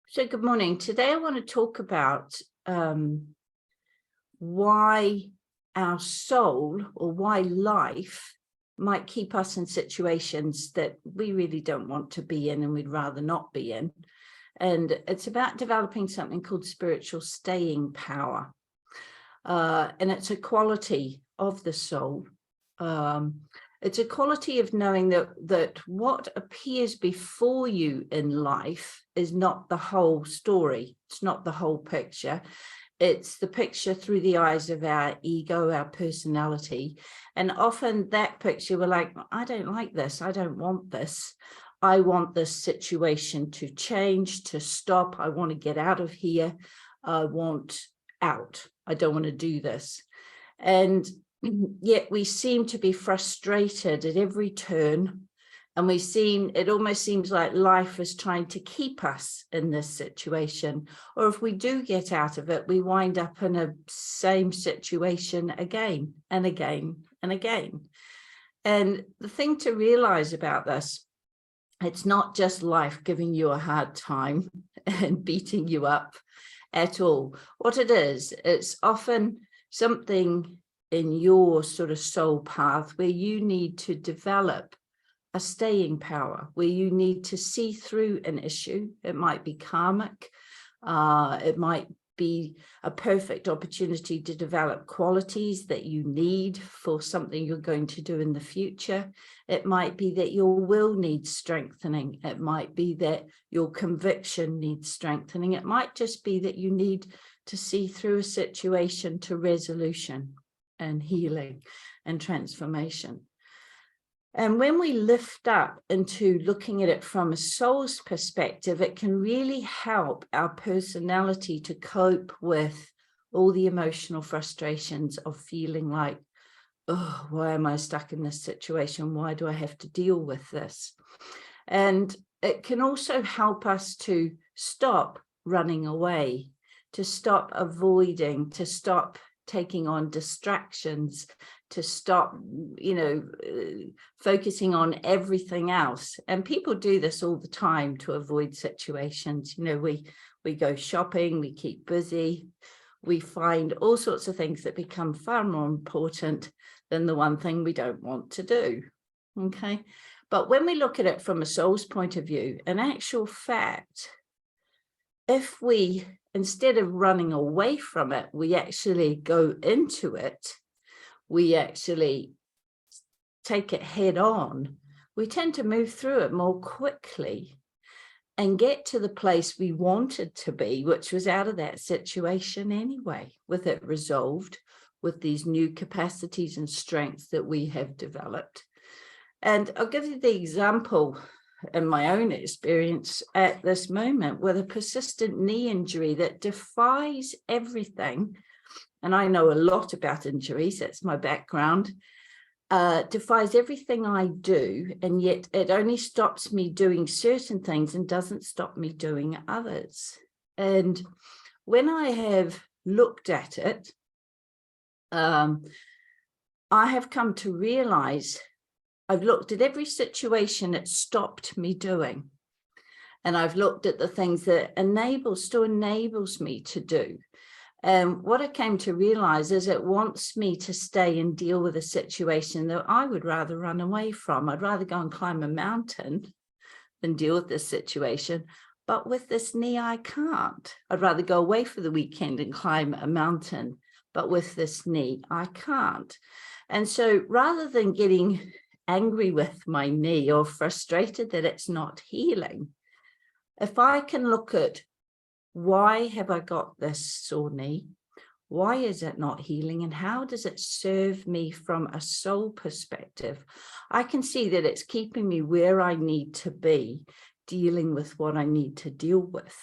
So good morning. Today I want to talk about why our soul or why life might keep us in situations that we really don't want to be in and we'd rather not be in. And it's about developing something called spiritual staying power. And it's a quality of the soul. It's a quality of knowing that what appears before you in life is not the whole story. It's not the whole picture. It's the picture through the eyes of our ego, our personality. And often that picture, we're like, I don't like this. I don't want this. I want this situation to change, to stop. I want to get out of here. I want out. I don't want to do this. And yet we seem to be frustrated at every turn, and it almost seems like life is trying to keep us in this situation, or if we do get out of it, we wind up in a same situation again and again and again. And the thing to realize about this, it's not just life giving you a hard time and beating you up at all. What it is, it's often something in your sort of soul path where you need to develop a staying power, where you need to see through an issue. It might be karmic. It might be a perfect opportunity to develop qualities that you need for something you're going to do in the future. It might be that your will needs strengthening. It might be that your conviction needs strengthening. It might just be that you need to see through a situation to resolution and healing and transformation. And when we lift up into looking at it from a soul's perspective, it can really help our personality to cope with all the emotional frustrations of feeling like, oh, why am I stuck in this situation? Why do I have to deal with this? And it can also help us to stop running away, to stop avoiding, to stop taking on distractions, to stop, focusing on everything else. And people do this all the time to avoid situations. We go shopping, we keep busy, we find all sorts of things that become far more important than the one thing we don't want to do. Okay. But when we look at it from a soul's point of view, in actual fact, if we, instead of running away from it, we actually go into it, we actually take it head on, we tend to move through it more quickly and get to the place we wanted to be, which was out of that situation anyway, with it resolved, with these new capacities and strengths that we have developed. And I'll give you the example in my own experience at this moment with a persistent knee injury that defies everything. And I know a lot about injuries, that's my background, defies everything I do. And yet it only stops me doing certain things and doesn't stop me doing others. And when I have looked at it, I have come to realize I've looked at every situation it stopped me doing. And I've looked at the things that still enables me to do. And what I came to realize is it wants me to stay and deal with a situation that I would rather run away from. I'd rather go and climb a mountain than deal with this situation. But with this knee, I can't. I'd rather go away for the weekend and climb a mountain. But with this knee, I can't. And so rather than getting angry with my knee or frustrated that it's not healing, if I can look at why have I got this sore knee, why is it not healing, and how does it serve me from a soul perspective, I can see that it's keeping me where I need to be, dealing with what I need to deal with.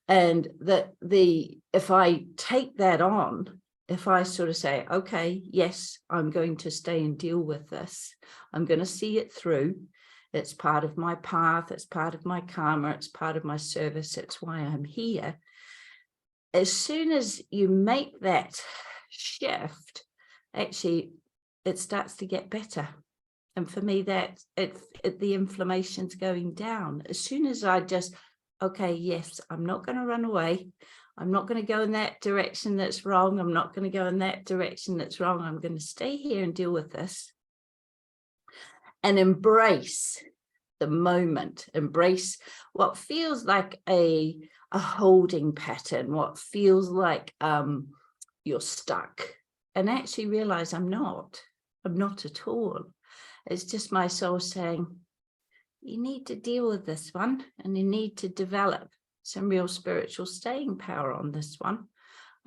And that if I take that on, if I sort of say, okay, yes, I'm going to stay and deal with this, I'm going to see it through. It's part of my path. It's part of my karma. It's part of my service. It's why I'm here. As soon as you make that shift, actually, it starts to get better. And for me, the inflammation's going down. As soon as I just okay, yes, I'm not going to run away. I'm not going to go in that direction that's wrong. I'm not going to go in that direction that's wrong. I'm going to stay here and deal with this and embrace the moment, embrace what feels like a holding pattern, what feels like you're stuck, and actually realize I'm not at all. It's just my soul saying, you need to deal with this one, and you need to develop some real spiritual staying power on this one.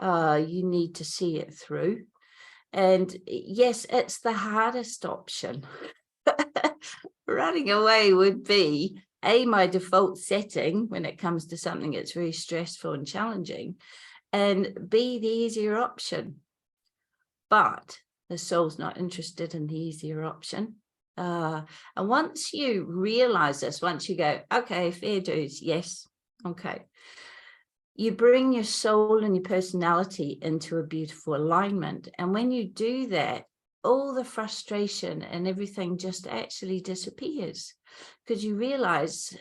You need to see it through. And yes, it's the hardest option. Running away would be my default setting when it comes to something that's very stressful and challenging, and B, the easier option. But the soul's not interested in the easier option. And once you realize this, once you go, okay, fair dues, yes, okay, you bring your soul and your personality into a beautiful alignment. And when you do that, all the frustration and everything just actually disappears, because you realize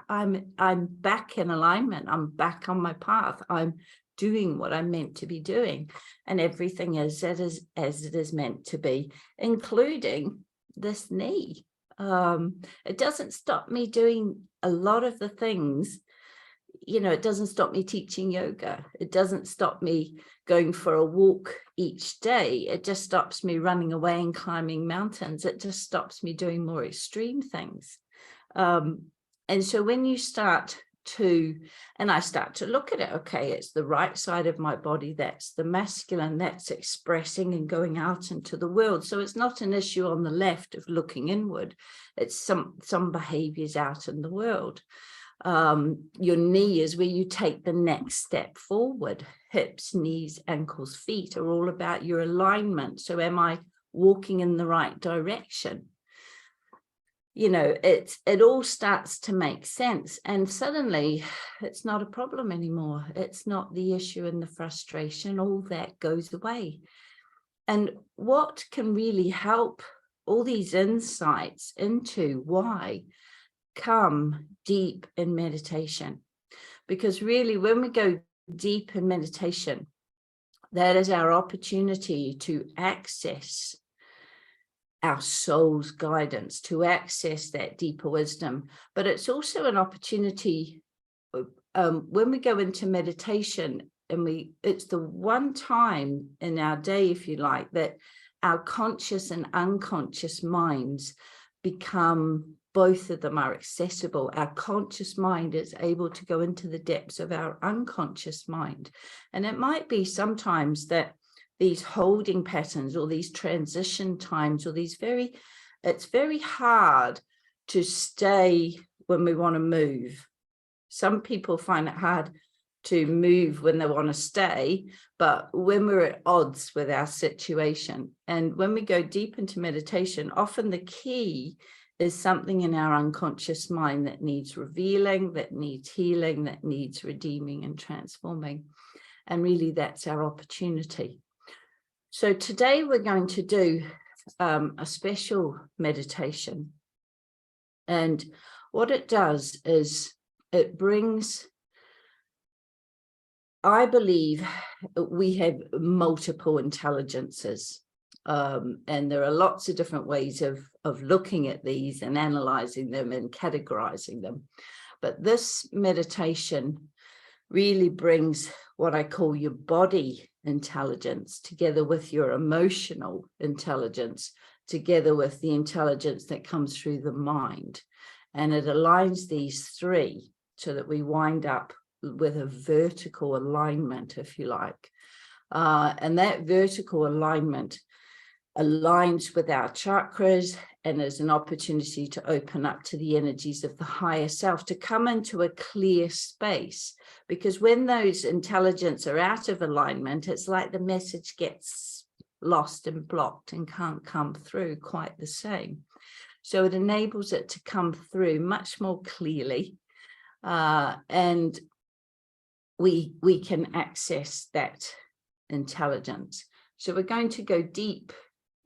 I'm back in alignment. I'm back on my path. I'm doing what I'm meant to be doing, and everything is as it is meant to be, including this knee. It doesn't stop me doing a lot of the things. You know, it doesn't stop me teaching yoga. It doesn't stop me going for a walk each day. It just stops me running away and climbing mountains. It just stops me doing more extreme things. And so when you start to, and I start to look at it, okay, it's the right side of my body, that's the masculine, that's expressing and going out into the world. So it's not an issue on the left of looking inward. It's some behaviors out in the world. Your knee is where you take the next step forward. Hips, knees, ankles, feet are all about your alignment. So am I walking in the right direction? You know, it all starts to make sense, and suddenly it's not a problem anymore. It's not the issue and the frustration. All that goes away. And what can really help all these insights into why come deep in meditation, because really when we go deep in meditation, that is our opportunity to access our soul's guidance, to access that deeper wisdom. But it's also an opportunity when we go into meditation, and it's the one time in our day, if you like, that our conscious and unconscious minds become, both of them are accessible. Our conscious mind is able to go into the depths of our unconscious mind. And it might be sometimes that these holding patterns or these transition times or it's very hard to stay when we want to move. Some people find it hard to move when they want to stay, but when we're at odds with our situation. And when we go deep into meditation, often the key is something in our unconscious mind that needs revealing, that needs healing, that needs redeeming and transforming. And really that's our opportunity. So today we're going to do a special meditation. And what it does is it brings, I believe we have multiple intelligences. And there are lots of different ways of looking at these and analyzing them and categorizing them. But this meditation really brings what I call your body intelligence together with your emotional intelligence, together with the intelligence that comes through the mind. And it aligns these three so that we wind up with a vertical alignment, if you like. And that vertical alignment aligns with our chakras and is an opportunity to open up to the energies of the higher self, to come into a clear space. Because when those intelligence are out of alignment, it's like the message gets lost and blocked and can't come through quite the same. So it enables it to come through much more clearly, and we can access that intelligence. So we're going to go deep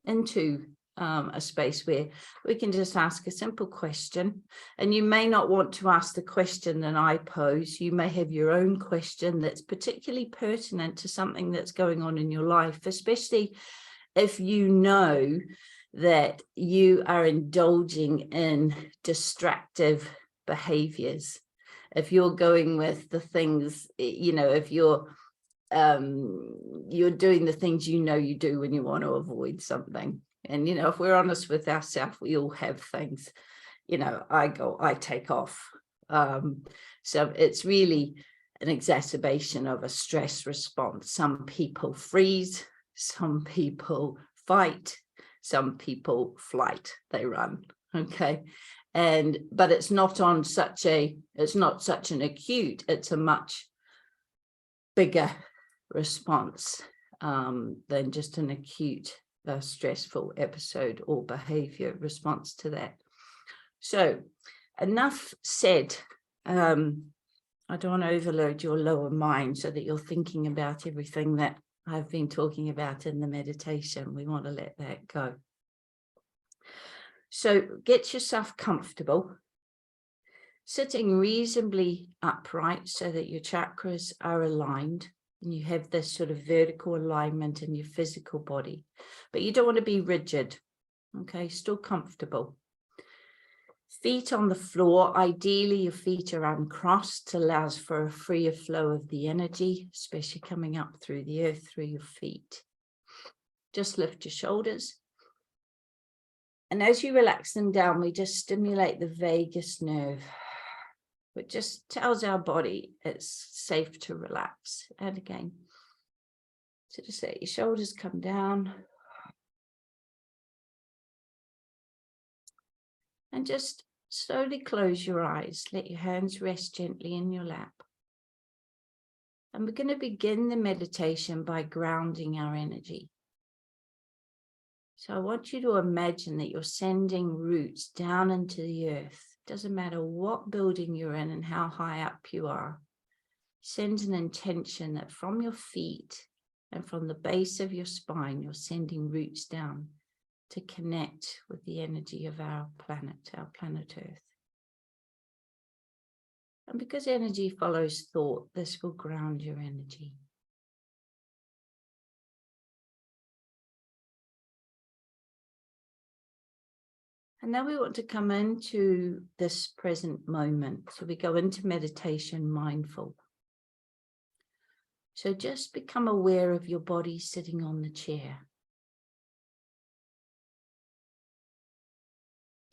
into a space where we can just ask a simple question. And you may not want to ask the question that I pose. You may have your own question that's particularly pertinent to something that's going on in your life, especially if you know that you are indulging in distractive behaviors. If you're going with the things, if you're doing the things you do when you want to avoid something. And, if we're honest with ourselves, we all have things, I take off. So it's really an exacerbation of a stress response. Some people freeze, some people fight, some people flight, they run. Okay. But it's not such an acute, it's a much bigger response than just an acute stressful episode or behavior response to that. So enough said. I don't want to overload your lower mind so that you're thinking about everything that I've been talking about in the meditation. We want to let that go. So get yourself comfortable, sitting reasonably upright so that your chakras are aligned. And you have this sort of vertical alignment in your physical body, but you don't want to be rigid. Okay, still comfortable. Feet on the floor. Ideally, your feet are uncrossed, allows for a freer flow of the energy, especially coming up through the earth, through your feet. Just lift your shoulders. And as you relax them down, we just stimulate the vagus nerve, which just tells our body it's safe to relax. And again, so just let your shoulders come down. And just slowly close your eyes. Let your hands rest gently in your lap. And we're going to begin the meditation by grounding our energy. So I want you to imagine that you're sending roots down into the earth. Doesn't matter what building you're in and how high up you are. Send an intention that from your feet and from the base of your spine, you're sending roots down to connect with the energy of our planet Earth. And because energy follows thought, this will ground your energy. And now we want to come into this present moment. So we go into meditation mindful. So just become aware of your body sitting on the chair.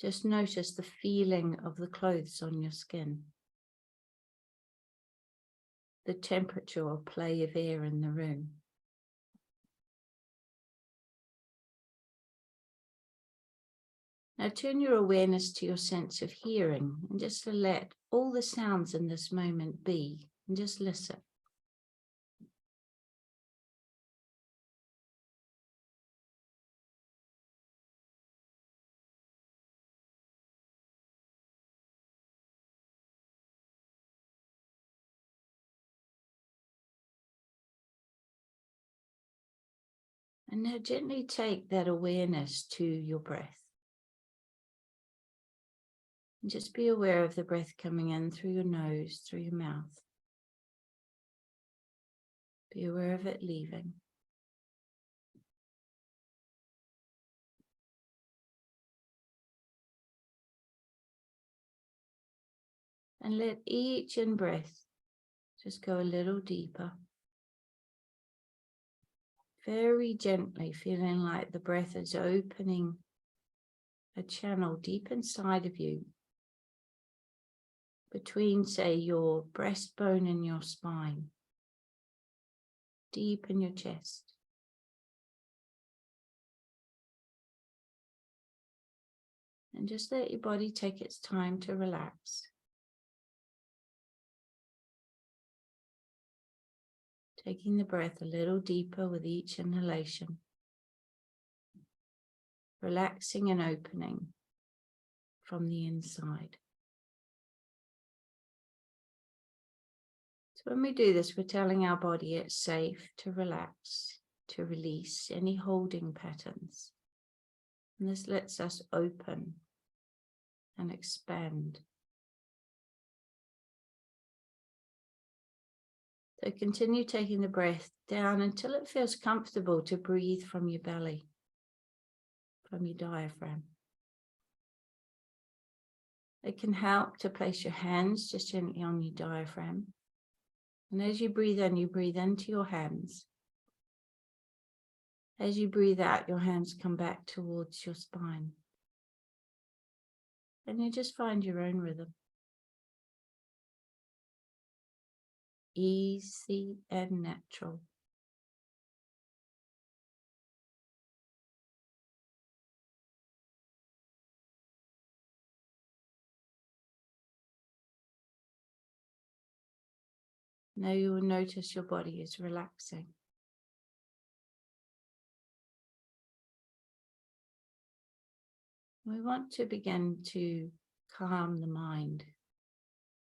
Just notice the feeling of the clothes on your skin. The temperature or play of air in the room. Now turn your awareness to your sense of hearing and just to let all the sounds in this moment be and just listen. And now gently take that awareness to your breath. And just be aware of the breath coming in through your nose, through your mouth. Be aware of it leaving. And let each in-breath just go a little deeper. Very gently, feeling like the breath is opening a channel deep inside of you. Between, say, your breastbone and your spine. Deep in your chest. And just let your body take its time to relax. Taking the breath a little deeper with each inhalation. Relaxing and opening from the inside. So when we do this, we're telling our body it's safe to relax, to release any holding patterns. And this lets us open and expand. So continue taking the breath down until it feels comfortable to breathe from your belly, from your diaphragm. It can help to place your hands just gently on your diaphragm. And as you breathe in, you breathe into your hands. As you breathe out, your hands come back towards your spine. And you just find your own rhythm. Easy and natural. Now you will notice your body is relaxing. We want to begin to calm the mind.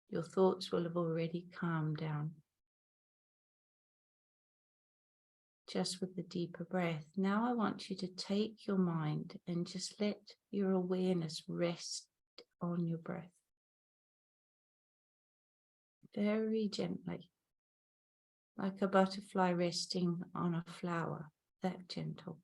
Your thoughts will have already calmed down. Just with the deeper breath. Now I want you to take your mind and just let your awareness rest on your breath. Very gently. Like a butterfly resting on a flower, that gentle.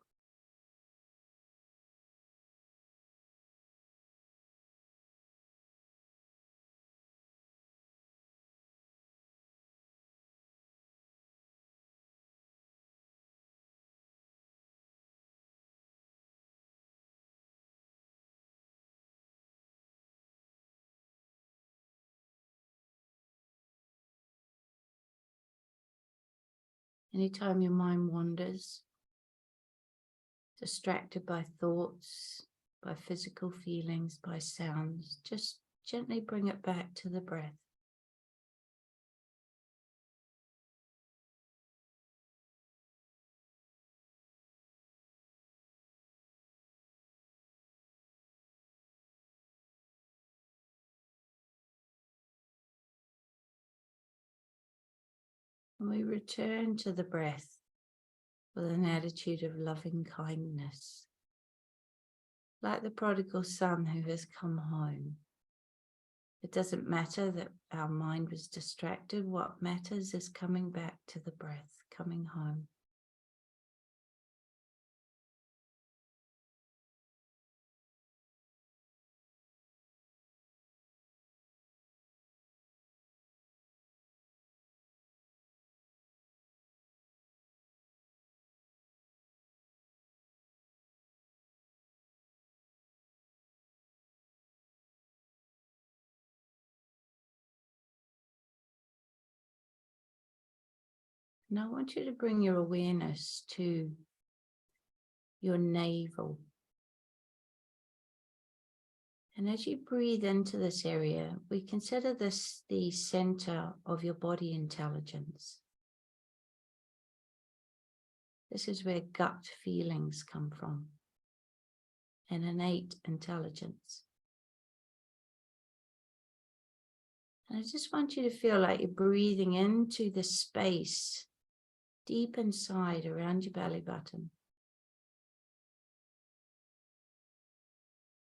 Anytime your mind wanders, distracted by thoughts, by physical feelings, by sounds, just gently bring it back to the breath. And we return to the breath with an attitude of loving kindness, like the prodigal son who has come home. It doesn't matter that our mind was distracted. What matters is coming back to the breath, coming home. And I want you to bring your awareness to your navel. And as you breathe into this area, we consider this the center of your body intelligence. This is where gut feelings come from, and innate intelligence. And I just want you to feel like you're breathing into the space deep inside around your belly button,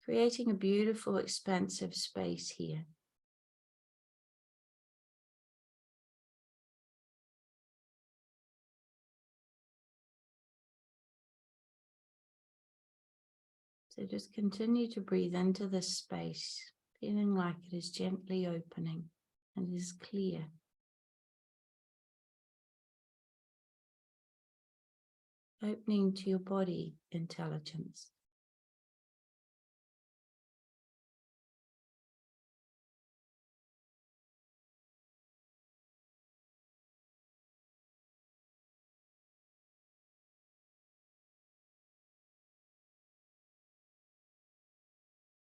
creating a beautiful, expansive space here. So just continue to breathe into this space, feeling like it is gently opening and is clear. Opening to your body intelligence.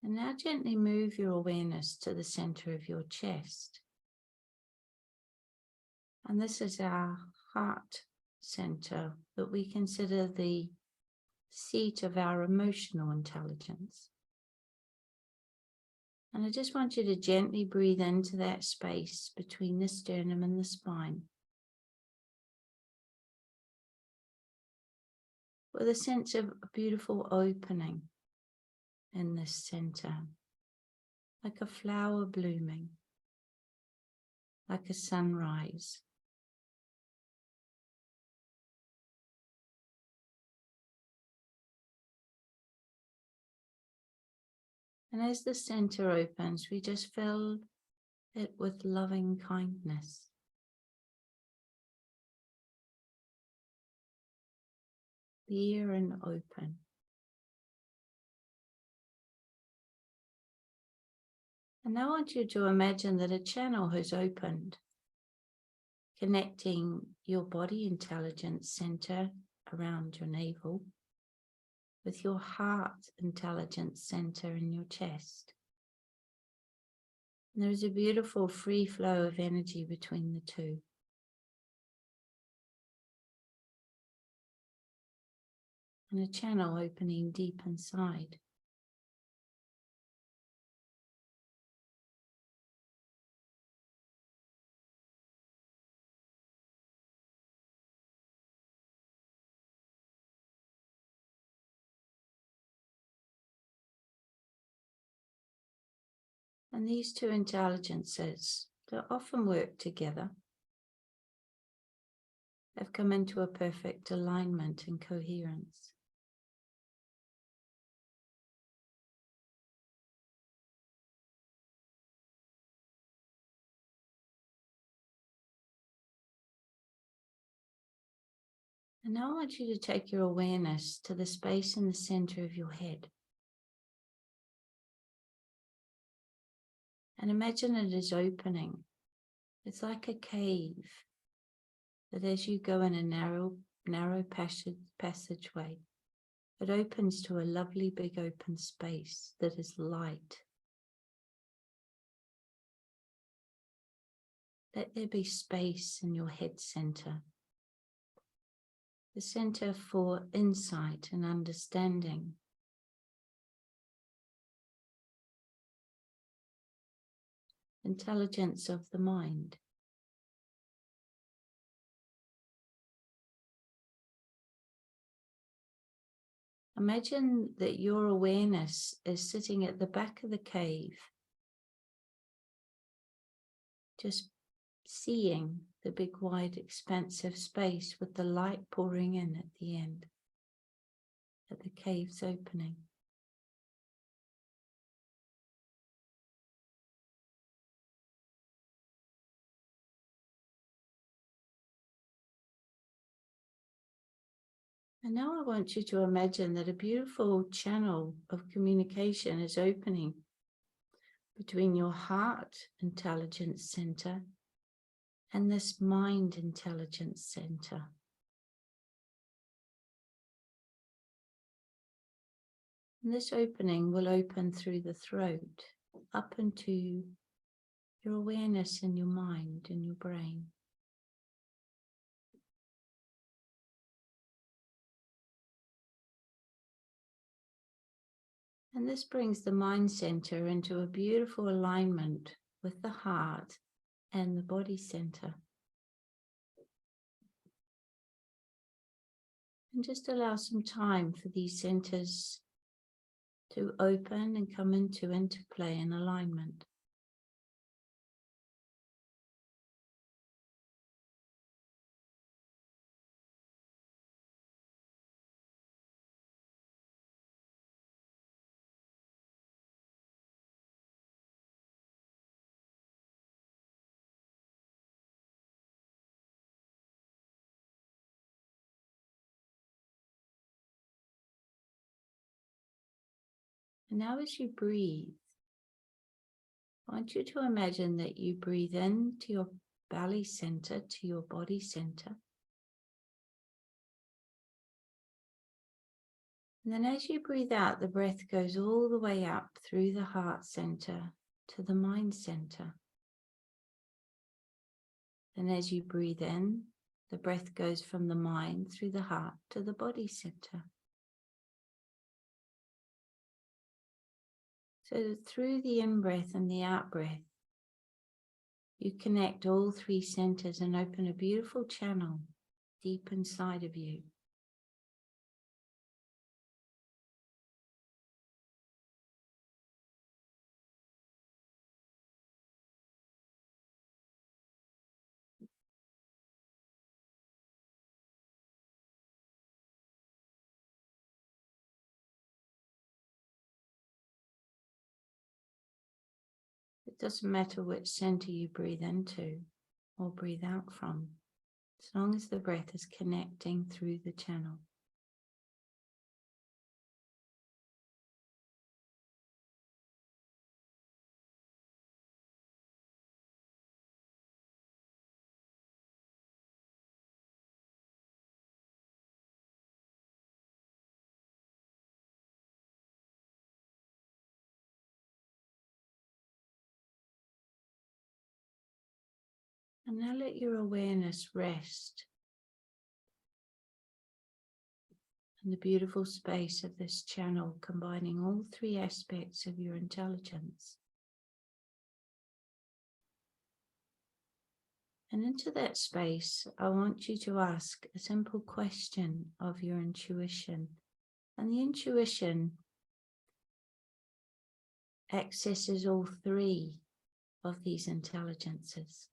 And now gently move your awareness to the center of your chest. And this is our heart center that we consider the seat of our emotional intelligence. And I just want you to gently breathe into that space between the sternum and the spine, with a sense of a beautiful opening, in this center, like a flower blooming, like a sunrise. And as the center opens, we just fill it with loving kindness. Clear and open. And now I want you to imagine that a channel has opened, connecting your body intelligence center around your navel with your heart intelligence center in your chest. And there's a beautiful free flow of energy between the two. And a channel opening deep inside. And these two intelligences that often work together have come into a perfect alignment and coherence. And now I want you to take your awareness to the space in the center of your head. And imagine it is opening. It's like a cave that as you go in a narrow passageway, it opens to a lovely big open space that is light. Let there be space in your head center. The center for insight and understanding. Intelligence of the mind. Imagine that your awareness is sitting at the back of the cave, just seeing the big, wide, expansive space with the light pouring in at the end, at the cave's opening. And now I want you to imagine that a beautiful channel of communication is opening between your heart intelligence center and this mind intelligence center. And this opening will open through the throat, up into your awareness in your mind and your brain. And this brings the mind center into a beautiful alignment with the heart and the body center. And just allow some time for these centers to open and come into interplay and alignment. And now as you breathe, I want you to imagine that you breathe into your belly center, to your body center. And then as you breathe out, the breath goes all the way up through the heart center to the mind center. And as you breathe in, the breath goes from the mind through the heart to the body center. So through the in-breath and the out-breath, you connect all three centers and open a beautiful channel deep inside of you. It doesn't matter which center you breathe into or breathe out from, as long as the breath is connecting through the channel. And now let your awareness rest in the beautiful space of this channel, combining all three aspects of your intelligence. And into that space, I want you to ask a simple question of your intuition. And the intuition accesses all three of these intelligences.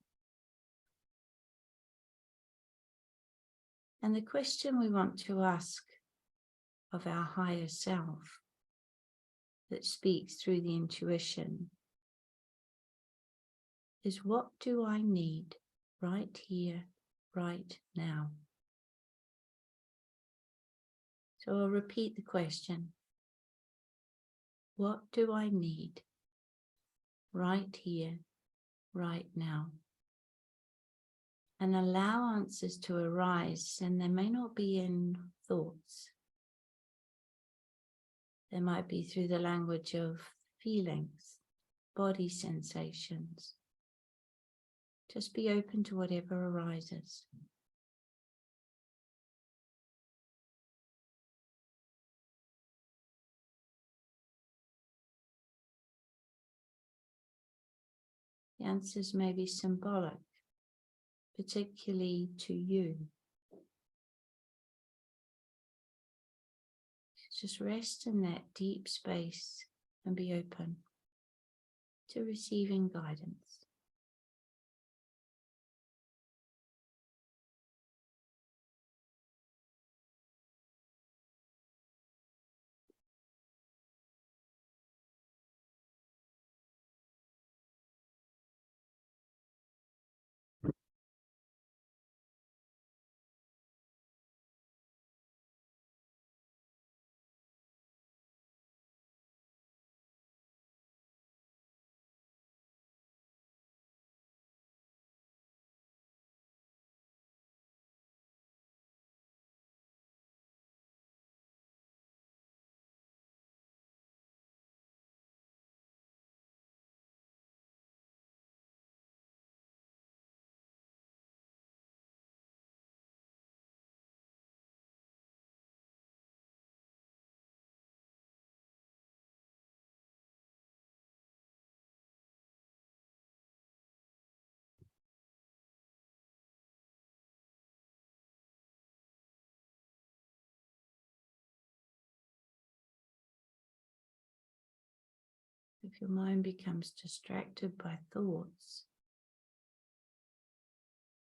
And the question we want to ask of our higher self that speaks through the intuition is, what do I need right here, right now? So I'll repeat the question. What do I need right here, right now? And allow answers to arise, and they may not be in thoughts. They might be through the language of feelings, body sensations. Just be open to whatever arises. The answers may be symbolic, particularly to you. Just rest in that deep space and be open to receiving guidance. If your mind becomes distracted by thoughts,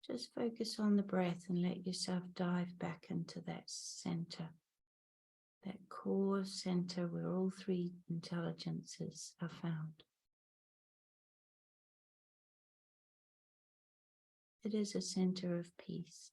just focus on the breath and let yourself dive back into that center, that core center where all three intelligences are found. It is a center of peace.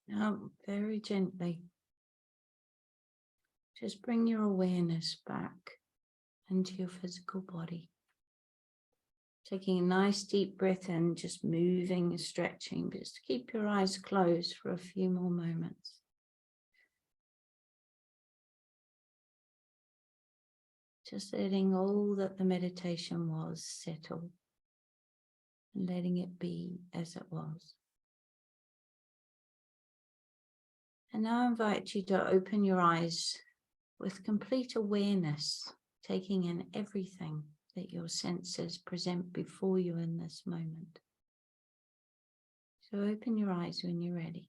Now, very gently, just bring your awareness back into your physical body. Taking a nice deep breath in, just moving and stretching, but just keep your eyes closed for a few more moments. Just letting all that the meditation was settle and letting it be as it was. And now I invite you to open your eyes with complete awareness, taking in everything that your senses present before you in this moment. So open your eyes when you're ready.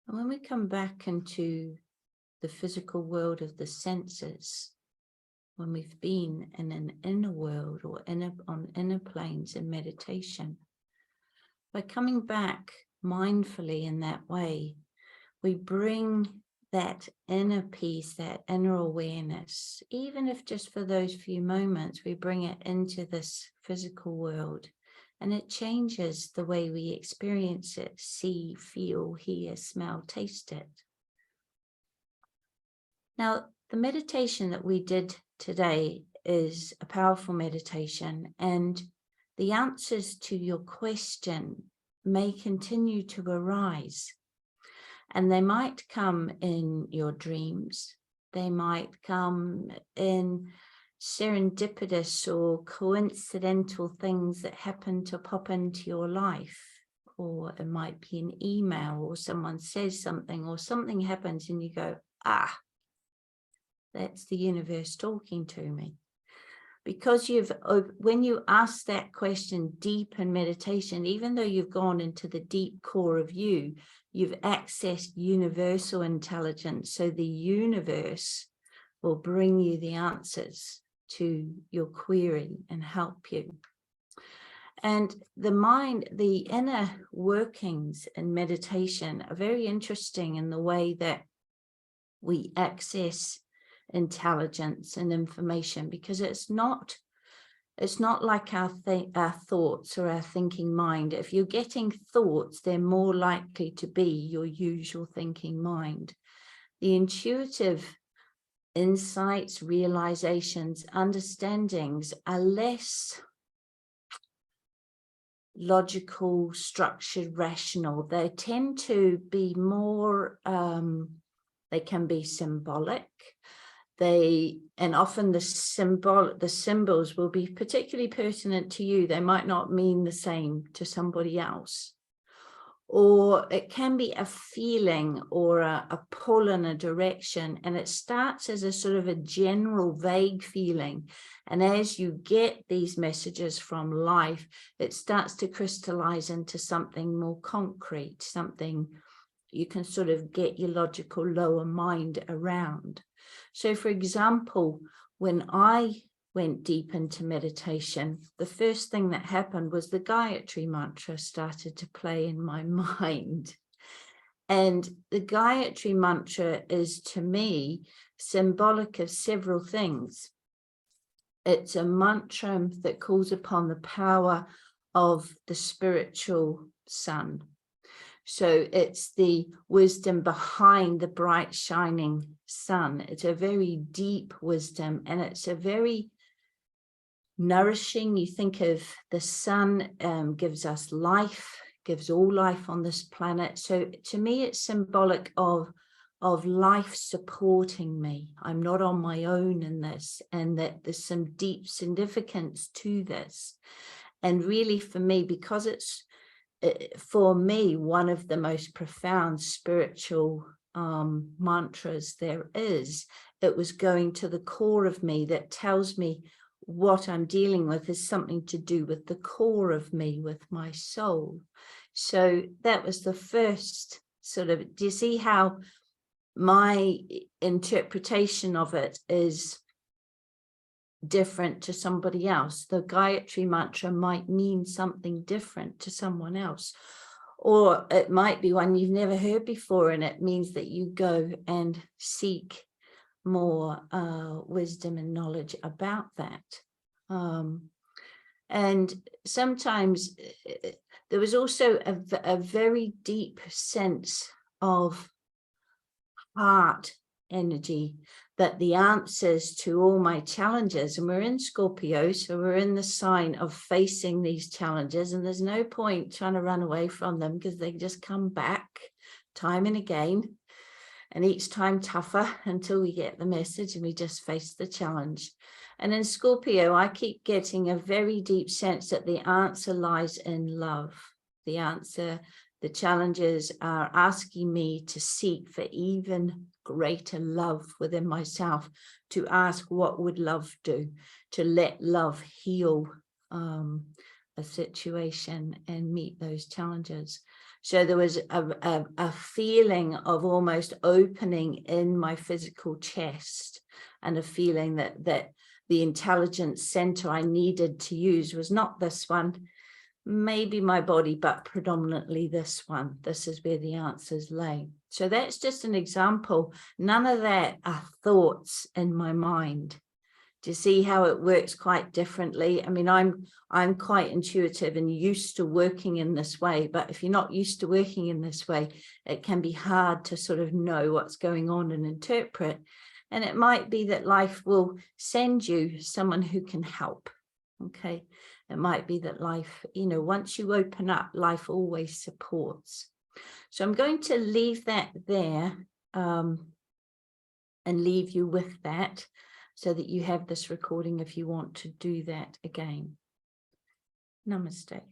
And when we come back into the physical world of the senses, when we've been in an inner world or on inner planes in meditation, by coming back mindfully in that way, we bring that inner peace, that inner awareness, even if just for those few moments, we bring it into this physical world. And it changes the way we experience it, see, feel, hear, smell, taste it. Now, the meditation that we did today is a powerful meditation, and the answers to your question may continue to arise. And they might come in your dreams. They might come in serendipitous or coincidental things that happen to pop into your life. Or it might be an email, or someone says something, or something happens and you go, ah, that's the universe talking to me. Because when you ask that question deep in meditation, even though you've gone into the deep core of you, you've accessed universal intelligence. So the universe will bring you the answers to your query and help you. And the mind, the inner workings in meditation are very interesting in the way that we access intelligence and information, because it's not like our thoughts or our thinking mind. If you're getting thoughts, they're more likely to be your usual thinking mind. The intuitive insights, realizations, understandings are less logical, structured, rational. They tend to be more, they can be symbolic. And often the symbols will be particularly pertinent to you. They might not mean the same to somebody else. Or it can be a feeling or a pull in a direction, and it starts as a sort of a general vague feeling. And as you get these messages from life, it starts to crystallize into something more concrete, something you can sort of get your logical lower mind around. So, for example, when I went deep into meditation, the first thing that happened was the Gayatri mantra started to play in my mind. And the Gayatri mantra is, to me, symbolic of several things. It's a mantra that calls upon the power of the spiritual sun. So it's the wisdom behind the bright shining sun. It's a very deep wisdom, and it's a very nourishing. You think of the sun gives us life, gives all life on this planet. So to me, it's symbolic of life supporting me. I'm not on my own in this, and that there's some deep significance to this. And really for me, because it's, for me, one of the most profound spiritual mantras there is, it was going to the core of me that tells me what I'm dealing with is something to do with the core of me, with my soul. So that was the first sort of, do you see how my interpretation of it is different to somebody else? The Gayatri mantra might mean something different to someone else, or it might be one you've never heard before, and it means that you go and seek more wisdom and knowledge about that. And sometimes there was also a very deep sense of heart energy, that the answers to all my challenges, and we're in Scorpio, so we're in the sign of facing these challenges, and there's no point trying to run away from them because they just come back time and again, and each time tougher until we get the message and we just face the challenge. And in Scorpio, I keep getting a very deep sense that the answer lies in love. The answer, the challenges are asking me to seek for even greater love within myself, to ask what would love do, to let love heal a situation and meet those challenges. So there was a feeling of almost opening in my physical chest, and a feeling that the intelligence center I needed to use was not this one, maybe my body, but predominantly this one. This is where the answers lay. So that's just an example. None of that are thoughts in my mind. Do you see how it works quite differently? I mean, I'm quite intuitive and used to working in this way, but if you're not used to working in this way, it can be hard to sort of know what's going on and interpret. And it might be that life will send you someone who can help. Okay. It might be that life, you know, once you open up, life always supports. So I'm going to leave that there and leave you with that, so that you have this recording if you want to do that again. Namaste.